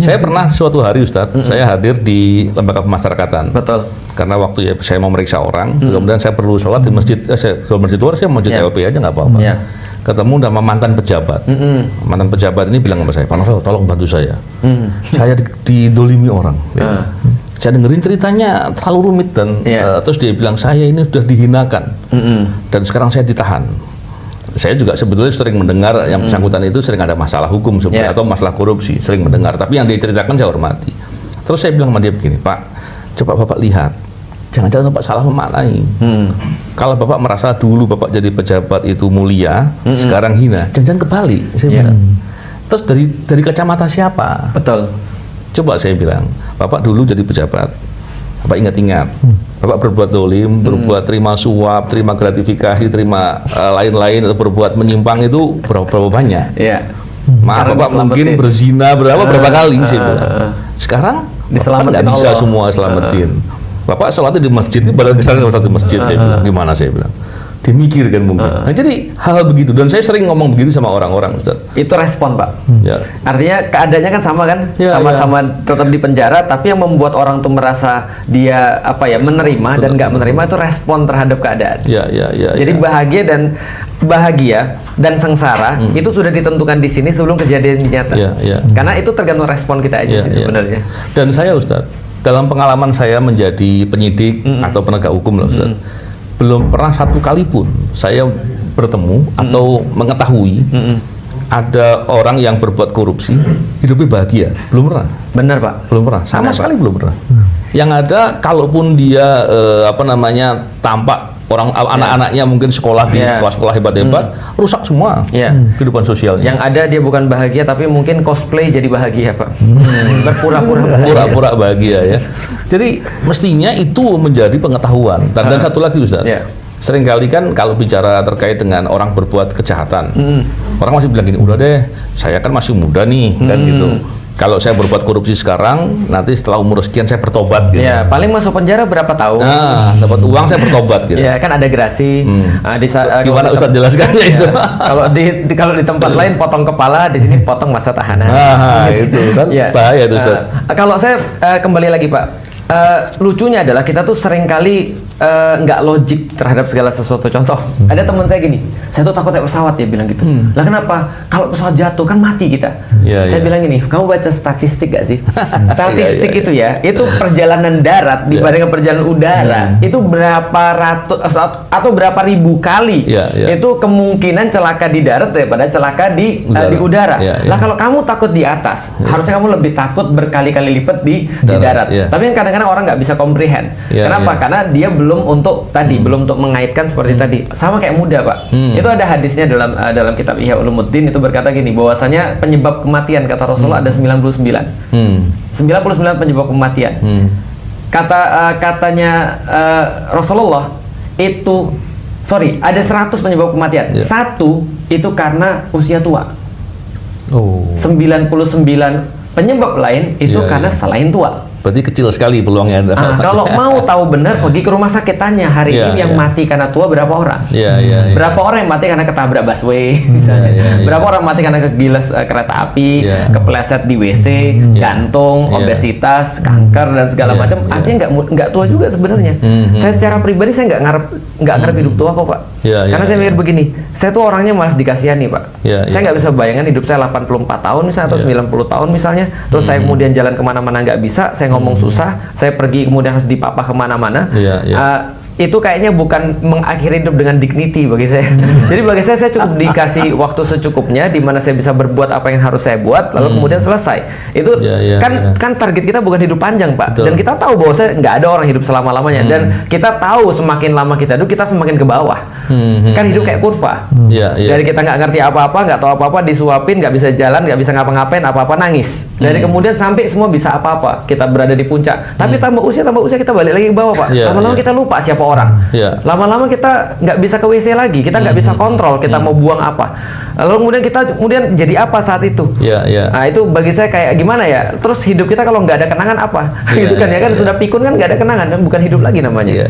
Saya pernah suatu hari Ustadz, saya hadir di lembaga pemasyarakatan. Betul. Karena waktu saya mau meriksa orang, kemudian saya perlu sholat di masjid, saya di masjid luar, saya mau masjid LP aja nggak apa-apa. Ketemu sama mantan pejabat. Mantan pejabat ini bilang sama saya, Pak Novel, tolong bantu saya. Saya didolimi orang. Saya dengerin ceritanya terlalu rumit dan terus dia bilang saya ini sudah dihinakan dan sekarang saya ditahan. Saya juga sebetulnya sering mendengar yang bersangkutan itu sering ada masalah hukum sebenarnya atau masalah korupsi, sering mendengar. Tapi yang dia ceritakan saya hormati. Terus saya bilang sama dia begini, Pak, coba Bapak lihat, jangan-jangan Bapak salah memaknai. Kalau Bapak merasa dulu Bapak jadi pejabat itu mulia, sekarang hina, jangan kebalik. Saya bilang. Terus dari kacamata siapa? Betul. Coba saya bilang, Bapak dulu jadi pejabat, Bapak ingat-ingat, Bapak berbuat dolim, berbuat terima suap, terima gratifikasi, terima lain-lain, atau berbuat menyimpang itu berapa banyak? Maaf Bapak mungkin berzina berapa kali saya bilang. Sekarang Bapak nggak bisa semua selamatin. Bapak sholatnya di masjid, ini padahal kesalahan sholat di masjid, saya bilang, gimana saya bilang. Dimikirkan mungkin. Nah, jadi hal begitu dan saya sering ngomong begitu sama orang-orang, Ustaz. Itu respon, Pak. Artinya keadaannya kan sama kan, sama-sama tetap di penjara, tapi yang membuat orang tuh merasa dia menerima dan nggak menerima itu respon terhadap keadaan. Jadi bahagia dan sengsara itu sudah ditentukan di sini sebelum kejadian nyata. Karena itu tergantung respon kita aja sih sebenarnya. Dan saya, Ustaz, dalam pengalaman saya menjadi penyidik atau penegak hukum lah, Ustaz. Belum pernah satu kali pun saya bertemu atau mengetahui ada orang yang berbuat korupsi hidupnya bahagia. Belum pernah. Benar, Pak. Belum pernah. Sama sekali belum pernah. Yang ada, kalaupun dia tampak orang anak-anaknya mungkin sekolah di sekolah-sekolah hebat-hebat, rusak semua kehidupan sosialnya. Yang ada dia bukan bahagia tapi mungkin cosplay jadi bahagia, Pak. Pura-pura bahagia ya. Jadi mestinya itu menjadi pengetahuan. Dan satu lagi, Ustaz. Seringkali kan kalau bicara terkait dengan orang berbuat kejahatan, orang masih bilang gini, udah deh, saya kan masih muda nih, kan gitu. Kalau saya berbuat korupsi sekarang, nanti setelah umur sekian saya bertobat gitu. Paling masuk penjara berapa tahun? Nah, dapat uang saya bertobat gitu. Kan ada gerasi. Gimana Ustaz jelaskannya itu? Kalau di tempat lain potong kepala, di sini potong masa tahanan. Itu kan bahaya itu, Ustaz. Kalau saya kembali lagi, Pak. Lucunya adalah kita tuh seringkali nggak logik terhadap segala sesuatu. Contoh, ada teman saya gini, saya tuh takut naik pesawat, dia bilang gitu. Lah kenapa? Kalau pesawat jatuh kan mati kita. Saya bilang gini, kamu baca statistik gak sih? Statistik itu itu perjalanan darat dibandingkan perjalanan udara itu berapa ratus atau berapa ribu kali itu kemungkinan celaka di darat daripada celaka di udara. Lah kalau kamu takut di atas, harusnya kamu lebih takut berkali-kali lipat di darat. Tapi yang kadang-kadang orang nggak bisa comprehend. Kenapa? Karena dia belum untuk mengaitkan seperti tadi. Sama kayak muda, Pak. Itu ada hadisnya dalam kitab Ihya Ulumuddin, itu berkata gini, bahwasanya penyebab kematian kata Rasulullah ada 99. 99 penyebab kematian. Katanya Rasulullah itu ada 100 penyebab kematian. Satu itu karena usia tua. 99 penyebab lain itu karena selain tua. Berarti kecil sekali peluangnya. Kalau mau tahu benar, pergi ke rumah sakit, tanya hari ini yang mati karena tua berapa orang? Berapa orang yang mati karena ketabrak busway misalnya? Berapa orang mati karena kegiles kereta api, kepleset di WC, jantung, obesitas, kanker dan segala macam? Artinya nggak tua juga sebenarnya. Saya secara pribadi saya nggak ngarep hidup tua kok, Pak. Karena saya mikir begini, saya tuh orangnya malas dikasihani, Pak. Saya nggak bisa bayangkan hidup saya 84 tahun misalnya atau 90 tahun misalnya, terus saya kemudian jalan kemana-mana nggak bisa, saya ngomong susah, saya pergi kemudian harus dipapah kemana-mana. Itu kayaknya bukan mengakhiri hidup dengan dignity bagi saya. Jadi bagi saya cukup dikasih waktu secukupnya, di mana saya bisa berbuat apa yang harus saya buat, lalu kemudian selesai. Itu kan target kita bukan hidup panjang, Pak. Dan kita tahu bahwa nggak ada orang hidup selama-lamanya. Dan kita tahu semakin lama kita hidup, kita semakin ke bawah. Kan hidup kayak kurva. Dari kita nggak ngerti apa-apa, nggak tahu apa-apa, disuapin, nggak bisa jalan, nggak bisa ngapa-ngapain, apa-apa nangis. Dari kemudian sampai semua bisa apa-apa, kita berada di puncak. Tapi tambah usia kita balik lagi ke bawah, Pak. Lama-lama kita lupa siapa orang. Lama-lama kita nggak bisa ke WC lagi, kita nggak bisa kontrol kita mau buang apa. Lalu kemudian kita jadi apa saat itu? Nah itu bagi saya kayak gimana ya? Terus hidup kita kalau nggak ada kenangan apa? Gitu kan ya kan sudah pikun kan nggak ada kenangan, dan bukan hidup lagi namanya.